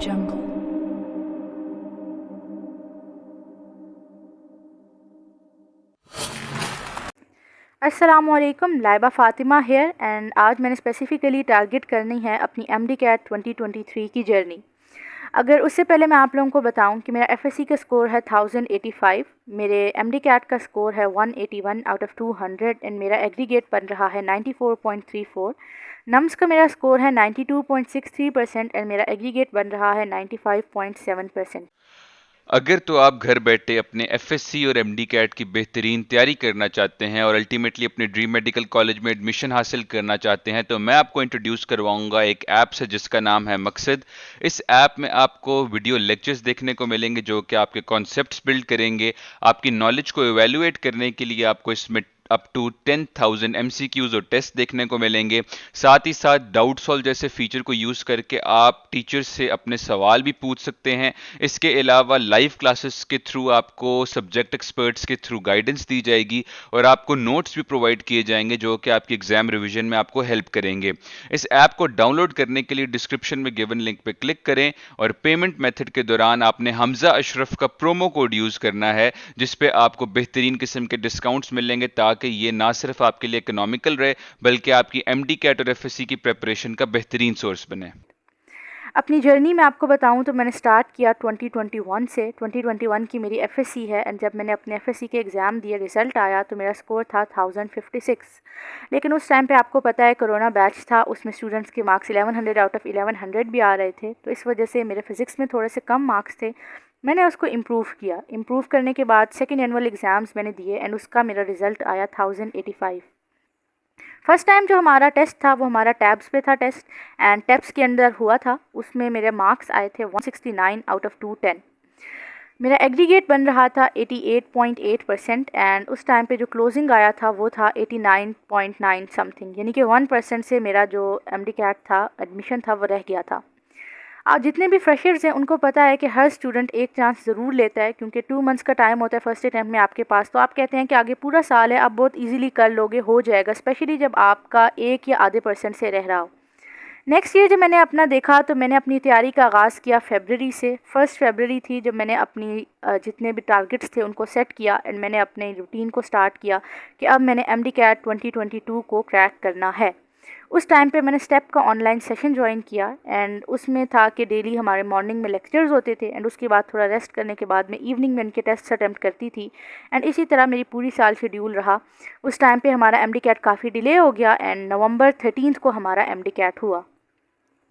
jungle. अस्सलामुअलैकुम, Laiba Fatima hair and आज मैंने स्पेसिफ़िकली टारगेट करनी है अपनी एमडी कैट 2023 की जर्नी। अगर उससे पहले मैं आप लोगों को बताऊं कि मेरा एफएससी का स्कोर है 1085, मेरे एमडी कैट का स्कोर है 181 आउट ऑफ 200 एंड मेरा एग्रीगेट बन रहा है 94.34। नम्स का मेरा स्कोर है 92.63% एंड मेरा एग्रीगेट बन रहा है 95.7%। अगर तो आप घर बैठे अपने एफएससी और एमडी कैट की बेहतरीन तैयारी करना चाहते हैं और अल्टीमेटली अपने ड्रीम मेडिकल कॉलेज में एडमिशन हासिल करना चाहते हैं तो मैं आपको इंट्रोड्यूस करवाऊंगा एक ऐप से जिसका नाम है मकसद। इस ऐप में आपको वीडियो लेक्चर्स देखने को मिलेंगे जो कि आपके कॉन्सेप्ट्स बिल्ड करेंगे। आपकी नॉलेज को इवेल्युएट करने के लिए आपको इसमें अप टू 10,000 एमसीक्यूज और टेस्ट देखने को मिलेंगे। साथ ही साथ डाउट सॉल्व जैसे फीचर को यूज़ करके आप टीचर से अपने सवाल भी पूछ सकते हैं। इसके अलावा लाइव क्लासेस के थ्रू आपको सब्जेक्ट एक्सपर्ट्स के थ्रू गाइडेंस दी जाएगी और आपको नोट्स भी प्रोवाइड किए जाएंगे जो कि आपकी एग्जाम रिवीजन में आपको हेल्प करेंगे। इस ऐप को डाउनलोड करने के लिए डिस्क्रिप्शन में गिवन लिंक पर क्लिक करें और पेमेंट मेथड के दौरान आपने हमजा अशरफ का प्रोमो कोड यूज़ करना है जिस पे आपको बेहतरीन किस्म के डिस्काउंट्स मिलेंगे ताकि ये ना सिर्फ आपके लिए इकोनॉमिकल रहे बल्कि आपकी एमडी कैट और एफएससी की प्रिपरेशन का बेहतरीन सोर्स बने। अपनी जर्नी में आपको बताऊं तो मैंने स्टार्ट किया 2021 से। 2021 की मेरी एफएससी है एंड जब मैंने अपने एफएससी के एग्ज़ाम दिए, रिज़ल्ट आया तो मेरा स्कोर था 1056। लेकिन उस टाइम पे आपको पता है कोरोना बैच था, उसमें स्टूडेंट्स के मार्क्स 1100 आउट ऑफ 1100 भी आ रहे थे, तो इस वजह से मेरे फिज़िक्स में थोड़े से कम मार्क्स थे। मैंने उसको इम्प्रूव किया। इम्प्रूव करने के बाद सेकेंड एनुअल एग्ज़ाम्स मैंने दिए एंड उसका मेरा रिज़ल्ट आया 1085। फर्स्ट टाइम जो हमारा टेस्ट था वो हमारा टैब्स पे था टेस्ट एंड टैब्स के अंदर हुआ था, उसमें मेरे मार्क्स आए थे 169 आउट ऑफ 210। मेरा एग्रीगेट बन रहा था 88.8% एंड उस टाइम पे जो क्लोजिंग आया था वो था 89.9 समथिंग, यानी कि 1% से मेरा जो एमडी कैट था एडमिशन था वो रह गया था। आप जितने भी फ्रेशर्स हैं उनको पता है कि हर स्टूडेंट एक चांस ज़रूर लेता है क्योंकि 2 मंथ्स का टाइम होता है फर्स्ट अटैम्प्ट में आपके पास, तो आप कहते हैं कि आगे पूरा साल है, आप बहुत इजीली कर लोगे, हो जाएगा, स्पेशली जब आपका 1 या आधे % से रह रहा हो। नेक्स्ट ईयर जब मैंने अपना देखा तो मैंने अपनी तैयारी का आगाज़ किया फरवरी से। 1 फरवरी थी जब मैंने अपनी जितने भी टारगेट्स थे उनको सेट किया एंड मैंने अपने रूटीन को स्टार्ट किया कि अब मैंने एमडी कैट 2022 को क्रैक करना है। उस टाइम पे मैंने स्टेप का ऑनलाइन सेशन ज्वाइन किया एंड उसमें था कि डेली हमारे मॉर्निंग में लेक्चर्स होते थे एंड उसके बाद थोड़ा रेस्ट करने के बाद में इवनिंग में उनके टेस्ट अटैम्प्ट करती थी एंड इसी तरह मेरी पूरी साल शेड्यूल रहा। उस टाइम पे हमारा एमडी कैट काफ़ी डिले हो गया एंड नवंबर 13 को हमारा एमडी कैट हुआ।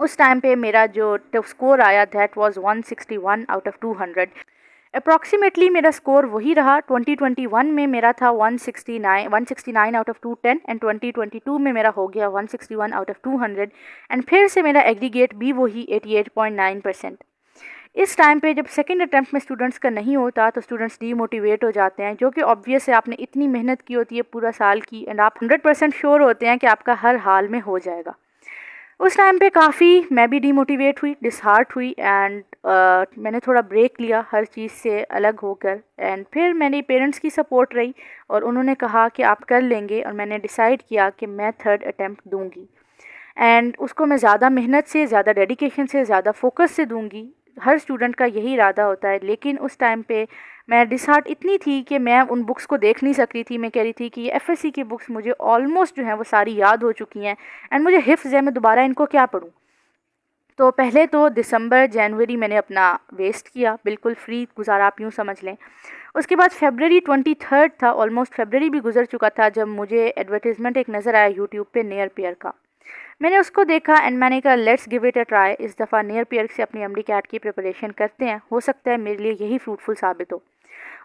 उस टाइम पे मेरा जो स्कोर आया that was 161 out of 200। Approximately मेरा स्कोर वही रहा। 2021 में मेरा था 169 आउट ऑफ 210 एंड 2022 में मेरा हो गया 161 आउट ऑफ 200 एंड फिर से मेरा एग्रीगेट भी वही 88.9%। इस टाइम पे जब सेकेंड अटैम्प्ट में स्टूडेंट्स का नहीं होता तो स्टूडेंट्स डीमोटिवेट हो जाते हैं, जो कि ऑब्वियस है, आपने इतनी मेहनत की होती है पूरा साल की एंड आप 100% श्योर होते हैं कि आपका हर हाल में हो जाएगा। उस टाइम पे काफ़ी मैं भी डीमोटिवेट हुई, डिसहार्ट हुई एंड मैंने थोड़ा ब्रेक लिया हर चीज़ से अलग होकर एंड फिर मेरे पेरेंट्स की सपोर्ट रही और उन्होंने कहा कि आप कर लेंगे और मैंने डिसाइड किया कि मैं थर्ड अटैम्प्ट दूंगी एंड उसको मैं ज़्यादा मेहनत से, ज़्यादा डेडिकेशन से, ज़्यादा फोकस से दूंगी। हर स्टूडेंट का यही इरादा होता है, लेकिन उस टाइम पे मैं डिसहार्ट इतनी थी कि मैं उन बुक्स को देख नहीं सक रही थी। मैं कह रही थी कि ये एफएससी की बुक्स मुझे ऑलमोस्ट जो हैं वो सारी याद हो चुकी हैं एंड मुझे हिफ्ज़ है, मैं दोबारा इनको क्या पढूं। तो पहले तो दिसंबर जनवरी मैंने अपना वेस्ट किया, बिल्कुल फ्री गुजारा, आप यूँ समझ लें। उसके बाद फरवरी 23 था, ऑलमोस्ट फरवरी भी गुजर चुका था, जब मुझे एडवर्टीज़मेंट एक नज़र आया यूट्यूब पे नियर पेयर का। मैंने उसको देखा एंड मैंने कहा let's give it a try, इस दफ़ा नियर पेयर से अपनी एमडी कैट की प्रिपरेशन करते हैं, हो सकता है मेरे लिए यही फ्रूटफुल साबित हो।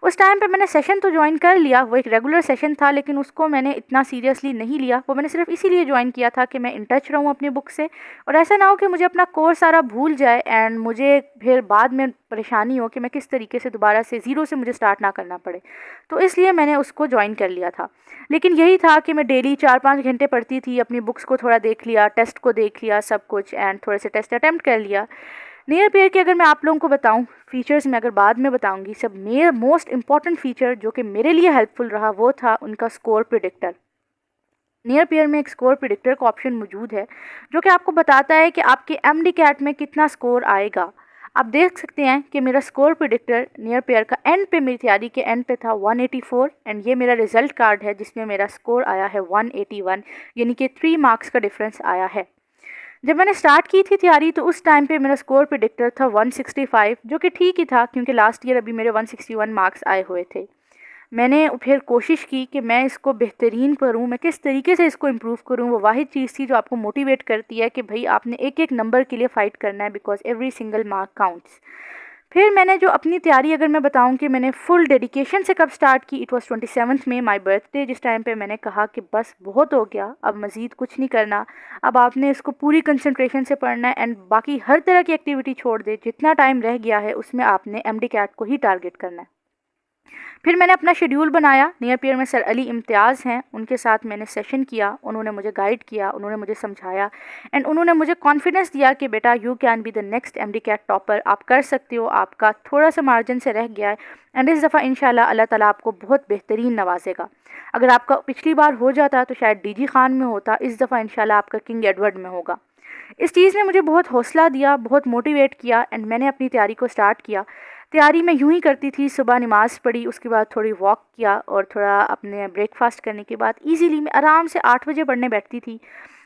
उस टाइम पे मैंने सेशन तो ज्वाइन कर लिया, वो एक रेगुलर सेशन था, लेकिन उसको मैंने इतना सीरियसली नहीं लिया। वो मैंने सिर्फ इसीलिए ज्वाइन किया था कि मैं इन टच रहूँ अपनी बुक से और ऐसा ना हो कि मुझे अपना कोर्स सारा भूल जाए एंड मुझे फिर बाद में परेशानी हो कि मैं किस तरीके से दोबारा से ज़ीरो से मुझे स्टार्ट ना करना पड़े। तो इसलिए मैंने उसको ज्वाइन कर लिया था। लेकिन यही था कि मैं डेली 4-5 घंटे पढ़ती थी, अपनी बुक्स को थोड़ा देख लिया, टेस्ट को देख लिया, सब कुछ एंड थोड़े से टेस्ट अटैम्प्ट कर लिया। नियर पेयर के अगर मैं आप लोगों को बताऊं, फीचर्स में अगर बाद में बताऊंगी, सब मेरा मोस्ट इंपॉर्टेंट फीचर जो कि मेरे लिए हेल्पफुल रहा वो था उनका स्कोर प्रिडिक्टर। नियर पेयर में एक स्कोर प्रिडिक्टर का ऑप्शन मौजूद है जो कि आपको बताता है कि आपके एमडी कैट में कितना स्कोर आएगा। आप देख सकते हैं कि मेरा स्कोर प्रिडिक्टर नियर पेयर का एंड पे, मेरी तैयारी के एंड पे था 184 एंड ये मेरा रिजल्ट कार्ड है जिसमें मेरा स्कोर आया है 181, यानी कि 3 मार्क्स का डिफरेंस आया है। जब मैंने स्टार्ट की थी तैयारी तो उस टाइम पे मेरा स्कोर प्रिडिक्टर था 165, जो कि ठीक ही था क्योंकि लास्ट ईयर अभी मेरे 161 मार्क्स आए हुए थे। मैंने फिर कोशिश की कि मैं इसको बेहतरीन करूं, मैं किस तरीके से इसको इम्प्रूव करूं। वो वाहिद चीज़ थी जो आपको मोटिवेट करती है कि भाई आपने एक एक नंबर के लिए फ़ाइट करना है, because every single mark counts. फिर मैंने जो अपनी तैयारी, अगर मैं बताऊं कि मैंने फुल डेडिकेशन से कब स्टार्ट की, इट वाज 27 में, माय बर्थडे, जिस टाइम पे मैंने कहा कि बस बहुत हो गया, अब मज़ीद कुछ नहीं करना, अब आपने इसको पूरी कंसंट्रेशन से पढ़ना है एंड बाकी हर तरह की एक्टिविटी छोड़ दे, जितना टाइम रह गया है उसमें आपने एमडी कैट को ही टारगेट करना है। फिर मैंने अपना शेड्यूल बनाया। नियर पेयर में सर अली इम्तियाज़ हैं, उनके साथ मैंने सेशन किया, उन्होंने मुझे गाइड किया, उन्होंने मुझे समझाया एंड उन्होंने मुझे कॉन्फिडेंस दिया कि बेटा you can be the next MD CAT topper, आप कर सकते हो, आपका थोड़ा सा मार्जिन से रह गया है एंड इस दफ़ा इंशाल्लाह अल्लाह ताला आपको बहुत बेहतरीन नवाजेगा। अगर आपका पिछली बार हो जाता तो शायद डीजी खान में होता, इस दफ़ा इंशाल्लाह आपका किंग एडवर्ड में होगा। इस चीज़ ने मुझे बहुत हौसला दिया, बहुत मोटिवेट किया एंड मैंने अपनी तैयारी को स्टार्ट किया। तैयारी मैं यूँ ही करती थी, सुबह नमाज़ पढ़ी, उसके बाद थोड़ी वॉक किया और थोड़ा अपने ब्रेकफास्ट करने के बाद ईज़िली मैं आराम से 8 बजे पढ़ने बैठती थी।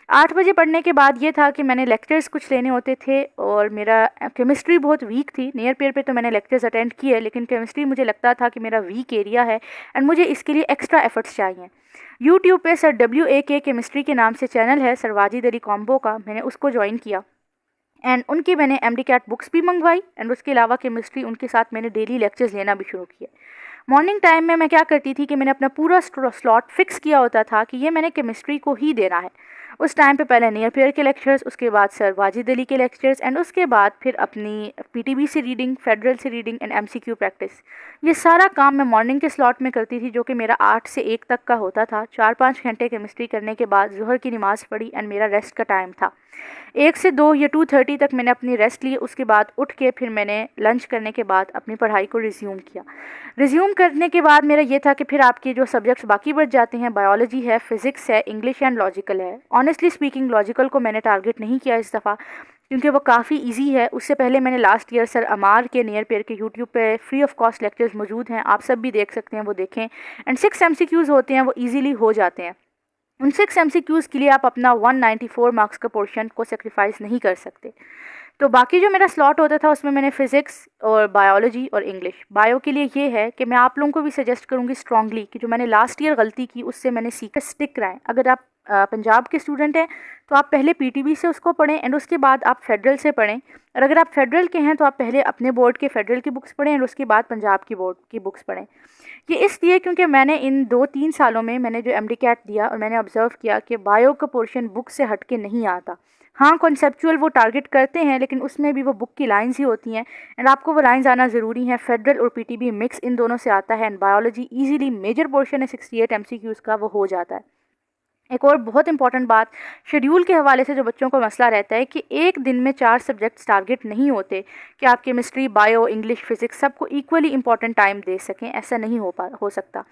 8 बजे पढ़ने के बाद ये था कि मैंने लेक्चर्स कुछ लेने होते थे और मेरा केमिस्ट्री बहुत वीक थी। नियर पेयर पे तो मैंने लेक्चर्स अटेंड किए, लेकिन केमिस्ट्री मुझे लगता था कि मेरा वीक एरिया है एंड मुझे इसके लिए एक्स्ट्रा एफर्ट्स चाहिए। यूट्यूब पे सर WAK केमिस्ट्री के नाम से चैनल है, सर वाजिद अली कॉम्बो का, मैंने उसको ज्वाइन किया एंड उनकी मैंने एमडी कैट बुक्स भी मंगवाई एंड उसके अलावा केमिस्ट्री उनके साथ मैंने डेली लेक्चर्स लेना भी शुरू किया। मॉर्निंग टाइम में मैं क्या करती थी कि मैंने अपना पूरा स्लॉट फिक्स किया होता था कि ये मैंने केमिस्ट्री को ही देना है। उस टाइम पे पहले नियर पेयर के लेक्चर्स, उसके बाद सर वाजिद अली के लेक्चर्स एंड उसके बाद फिर अपनी PTB से रीडिंग, फेडरल से रीडिंग एंड MCQ प्रैक्टिस। ये सारा काम मैं मॉर्निंग के स्लॉट में करती थी, जो कि मेरा 8 से 1 तक का होता था। 4-5 घंटे केमिस्ट्री करने के बाद ज़ोहर की नमाज़ पढ़ी एंड मेरा रेस्ट का टाइम था। 1 से 2 या 2:30 तक मैंने अपनी रेस्ट ली। उसके बाद उठ के फिर मैंने लंच करने के बाद अपनी पढ़ाई को रिज्यूम किया। रिज्यूम करने के बाद मेरा ये था कि फिर आपके जो सब्जेक्ट्स बाकी बच जाते हैं, बायोलॉजी है, फिज़िक्स है, इंग्लिश एंड लॉजिकल है। ऑनेस्टली स्पीकिंग लॉजिकल को मैंने टारगेट नहीं किया इस दफ़ा क्योंकि वो काफ़ी इजी है। उससे पहले मैंने लास्ट ईयर सर अमार के नियर पेयर के यूट्यूब पे फ्री ऑफ कॉस्ट लेक्चर्स मौजूद हैं, आप सब भी देख सकते हैं, वो देखें एंड 6 MCQs होते हैं, वो ईजिली हो जाते हैं। उन 6 MCQs के लिए आप अपना 194 मार्क्स का पोर्शन को सेक्रीफाइस नहीं कर सकते। तो बाकी जो मेरा स्लॉट होता था उसमें मैंने फ़िज़िक्स और बायोलॉजी और इंग्लिश। बायो के लिए ये है कि मैं आप लोगों को भी सजेस्ट करूँगी स्ट्रांगली कि जो मैंने लास्ट ईयर गलती की उससे मैंने सीखा, स्टिक कराएं। अगर आप पंजाब के स्टूडेंट हैं तो आप पहले PTB से उसको पढ़ें एंड उसके बाद आप फेडरल से पढ़ें, और अगर आप फेडरल के हैं तो आप पहले अपने बोर्ड के फेडरल की बुक्स पढ़ें और उसके बाद पंजाब की बोर्ड की बुक्स पढ़ें। ये इसलिए क्योंकि मैंने इन 2-3 सालों में मैंने जो MD कैट दिया और मैंने ऑब्जर्व किया कि बायो का पोर्शन बुक से हट के नहीं आता। हाँ, कॉन्सेप्चुअल वो टारगेट करते हैं लेकिन उसमें भी वो बुक की लाइंस ही होती हैं एंड आपको वो लाइंस आना ज़रूरी है। फेडरल और PTB मिक्स इन दोनों से आता है and biology easily major portion है 68 MCQs का, वो हो जाता है। एक और बहुत इंपॉर्टेंट बात, शेड्यूल के हवाले से जो बच्चों को मसला रहता है कि एक दिन में 4 सब्जेक्ट्स टारगेट नहीं होते कि आप केमिस्ट्री, बायो, इंग्लिश, फिज़िक्स सबको इक्वली इंपॉर्टेंट टाइम दे सकें, ऐसा नहीं हो सकता।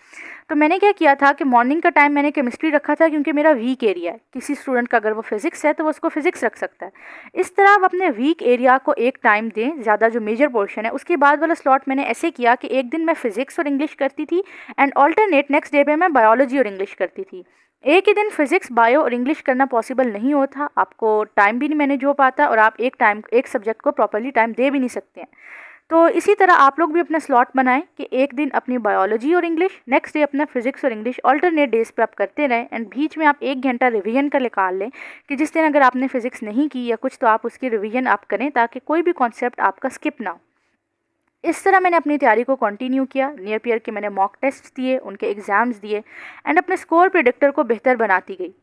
तो मैंने क्या किया था कि मॉर्निंग का टाइम मैंने केमिस्ट्री रखा था क्योंकि मेरा वीक एरिया है। किसी स्टूडेंट का अगर वो फिज़िक्स है तो वो उसको फिज़िक्स रख सकता है। इस तरह आप अपने वीक एरिया को एक टाइम दें, ज़्यादा जो मेजर पोर्शन है। उसके बाद वाला स्लॉट मैंने ऐसे किया कि एक दिन मैं फ़िज़िक्स और इंग्लिश करती थी एंड ऑल्टरनेट नेक्स्ट डे पे मैं बायोलॉजी और इंग्लिश करती थी। एक ही दिन फिज़िक्स, बायो और इंग्लिश करना पॉसिबल नहीं होता, आपको टाइम भी नहीं मैनेज हो पाता और आप एक सब्जेक्ट को प्रॉपर्ली टाइम दे भी नहीं सकते हैं। तो इसी तरह आप लोग भी अपना स्लॉट बनाएं कि एक दिन अपनी बायोलॉजी और इंग्लिश, नेक्स्ट डे अपना फिज़िक्स और इंग्लिश, ऑल्टरनेट डेज पे आप करते रहें एंड बीच में आप 1 घंटा रिवीजन का निकाल लें कि जिस दिन अगर आपने फ़िज़िक्स नहीं की या कुछ तो आप उसकी रिवीजन आप करें ताकि कोई भी कॉन्सेप्ट आपका स्किप ना हो। इस तरह मैंने अपनी तैयारी को कंटिन्यू किया। नियर पेयर के मैंने मॉक टेस्ट दिए, उनके एग्ज़ाम्स दिए एंड अपने स्कोर प्रेडिक्टर को बेहतर बनाती गई।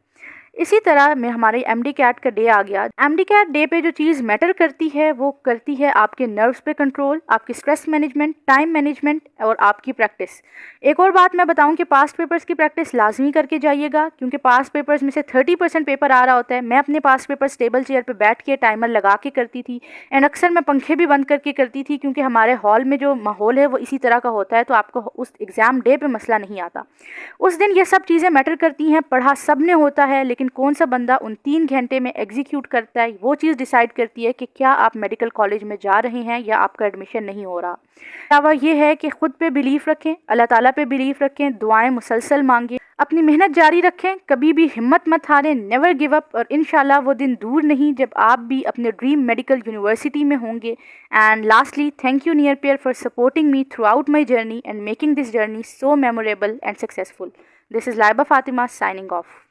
इसी तरह में हमारे MD कैट का डे आ गया। MD कैट डे पे जो चीज़ मैटर करती है वो करती है आपके नर्व्स पे कंट्रोल, आपकी स्ट्रेस मैनेजमेंट, टाइम मैनेजमेंट और आपकी प्रैक्टिस। एक और बात मैं बताऊं कि पास्ट पेपर्स की प्रैक्टिस लाजमी करके जाइएगा क्योंकि पास्ट पेपर्स में से 30% पेपर आ रहा होता है। मैं अपने पास्ट पेपर्स टेबल चेयर पे बैठ के टाइमर लगा के करती थी एंड अक्सर मैं पंखे भी बंद करके करती थी क्योंकि हमारे हॉल में जो माहौल है वो इसी तरह का होता है, तो आपको उस एग्ज़ाम डे पे मसला नहीं आता। उस दिन ये सब चीज़ें मैटर करती हैं। पढ़ा सब ने होता है लेकिन लेकिन कौन सा बंदा उन 3 घंटे में एग्जीक्यूट करता है, वो चीज़ डिसाइड करती है कि क्या आप मेडिकल कॉलेज में जा रहे हैं या आपका एडमिशन नहीं हो रहा। अलावा ये है कि ख़ुद पे बिलीफ रखें, अल्लाह ताला पे बिलीफ रखें, दुआएं मुसलसल मांगें, अपनी मेहनत जारी रखें, कभी भी हिम्मत मत हारें, नेवर गिव अप। और इंशाल्लाह वो दिन दूर नहीं जब आप भी अपने ड्रीम मेडिकल यूनिवर्सिटी में होंगे। And lastly, thank you near pair for supporting me through out my journey and making this journey so memorable and successful. This is Laiba Fatima signing off.